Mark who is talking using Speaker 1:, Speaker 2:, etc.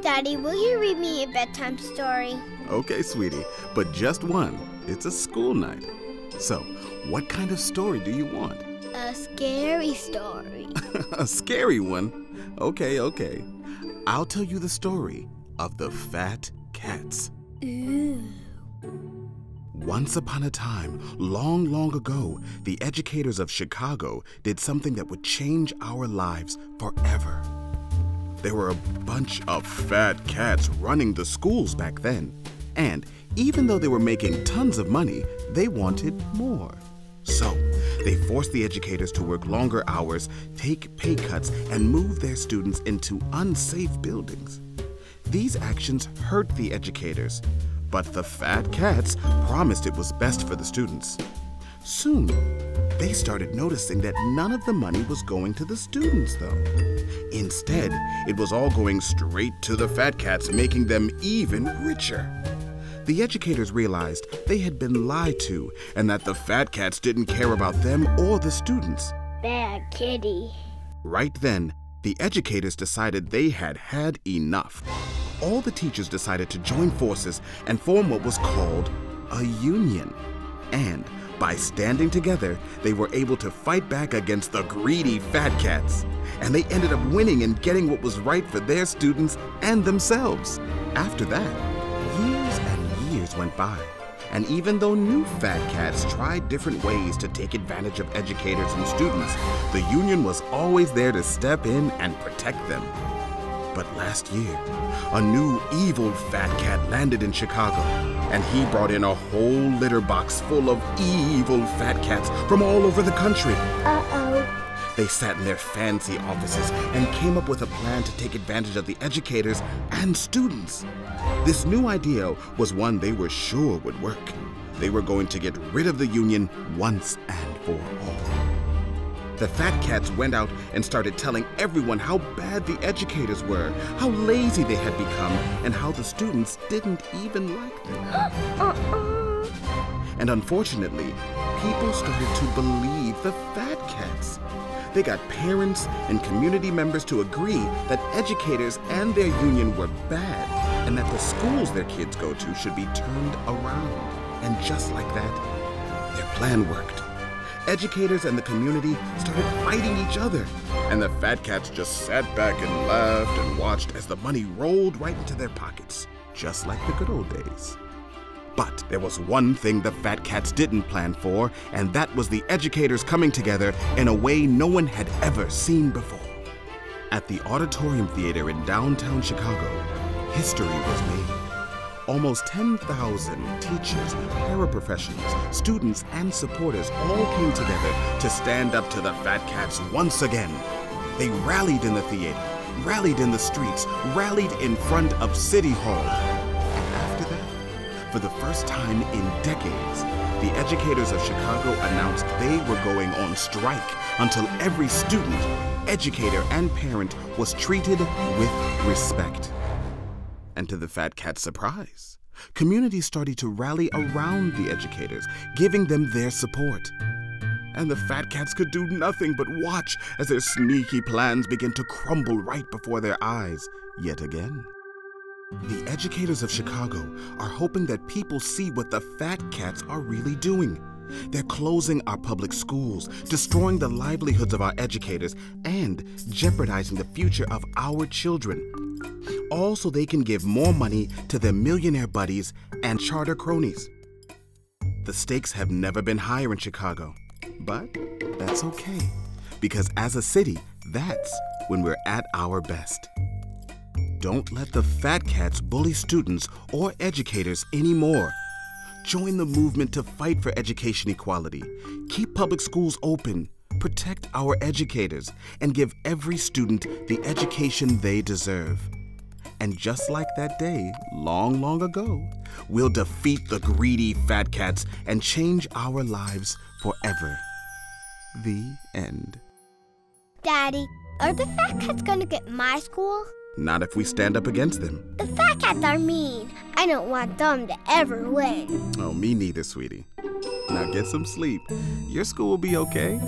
Speaker 1: Daddy, will you read me a bedtime story?
Speaker 2: Okay, sweetie, but just one. It's a school night. So, what kind of story do you want?
Speaker 1: A scary story.
Speaker 2: A scary one? Okay. I'll tell you the story of the Fat Cats.
Speaker 1: Ooh.
Speaker 2: Once upon a time, long, long ago, the educators of Chicago did something that would change our lives forever. There were a bunch of fat cats running the schools back then. And even though they were making tons of money, they wanted more. So, they forced the educators to work longer hours, take pay cuts, and move their students into unsafe buildings. These actions hurt the educators, but the fat cats promised it was best for the students. Soon, they started noticing that none of the money was going to the students, though. Instead, it was all going straight to the fat cats, making them even richer. The educators realized they had been lied to and that the fat cats didn't care about them or the students.
Speaker 1: Bad kitty.
Speaker 2: Right then, the educators decided they had had enough. All the teachers decided to join forces and form what was called a union. And by standing together, they were able to fight back against the greedy fat cats. And they ended up winning and getting what was right for their students and themselves. After that, years and years went by. And even though new fat cats tried different ways to take advantage of educators and students, the union was always there to step in and protect them. But last year, a new evil fat cat landed in Chicago, and he brought in a whole litter box full of evil fat cats from all over the country.
Speaker 1: Uh-oh.
Speaker 2: They sat in their fancy offices and came up with a plan to take advantage of the educators and students. This new idea was one they were sure would work. They were going to get rid of the union once and for all. The fat cats went out and started telling everyone how bad the educators were, how lazy they had become, and how the students didn't even like them. And unfortunately, people started to believe the fat cats. They got parents and community members to agree that educators and their union were bad, and that the schools their kids go to should be turned around. And just like that, their plan worked. Educators and the community started fighting each other, and the fat cats just sat back and laughed and watched as the money rolled right into their pockets, just like the good old days. But there was one thing the fat cats didn't plan for, and that was the educators coming together in a way no one had ever seen before. At the Auditorium Theater in downtown Chicago, history was made. Almost 10,000 teachers, paraprofessionals, students, and supporters all came together to stand up to the fat cats once again. They rallied in the theater, rallied in the streets, rallied in front of City Hall. And after that, for the first time in decades, the educators of Chicago announced they were going on strike until every student, educator, and parent was treated with respect. And to the fat cat's surprise, communities started to rally around the educators, giving them their support. And the fat cats could do nothing but watch as their sneaky plans began to crumble right before their eyes yet again. The educators of Chicago are hoping that people see what the fat cats are really doing. They're closing our public schools, destroying the livelihoods of our educators, and jeopardizing the future of our children. All so they can give more money to their millionaire buddies and charter cronies. The stakes have never been higher in Chicago, but that's okay, because as a city, that's when we're at our best. Don't let the fat cats bully students or educators anymore. Join the movement to fight for education equality. Keep public schools open, protect our educators, and give every student the education they deserve. And just like that day, long, long ago, we'll defeat the greedy fat cats and change our lives forever. The end.
Speaker 1: Daddy, are the fat cats gonna get my school?
Speaker 2: Not if we stand up against them.
Speaker 1: The fat cats are mean. I don't want them to ever win.
Speaker 2: Oh, me neither, sweetie. Now get some sleep. Your school will be okay.